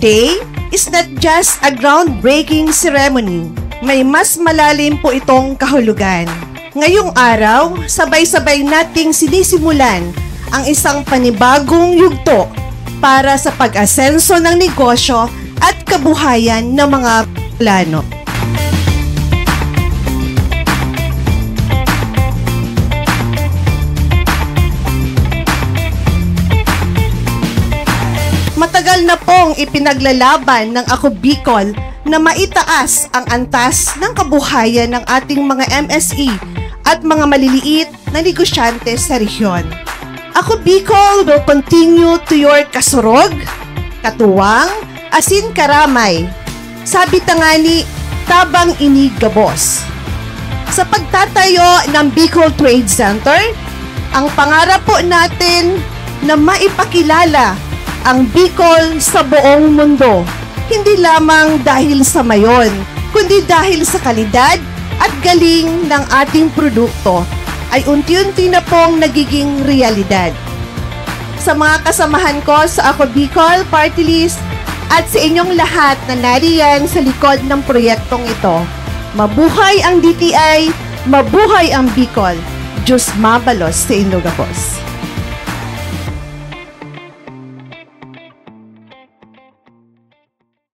Today is not just a groundbreaking ceremony. May mas malalim po itong kahulugan. Ngayong araw, sabay-sabay nating sinisimulan ang isang panibagong yugto para sa pag-asenso ng negosyo at kabuhayan ng mga plano. Matagal na pong ipinaglalaban ng Ako Bicol na maitaas ang antas ng kabuhayan ng ating mga MSE at mga maliliit na negosyante sa rehiyon. Ako Bicol will continue to your kasurog, katuwang, asin karamay. Sabi tangani, tabang inigabos. Sa pagtatayo ng Bicol Trade Center, ang pangarap po natin na maipakilala ang Bicol sa buong mundo. Hindi lamang dahil sa mayon, kundi dahil sa kalidad at galing ng ating produkto ay unti-unti na pong nagiging realidad. Sa mga kasamahan ko sa Ako Bicol Party List at sa inyong lahat na nariyan sa likod ng proyektong ito, mabuhay ang DTI, mabuhay ang Bicol. Diyos mabalos sa Ilocos.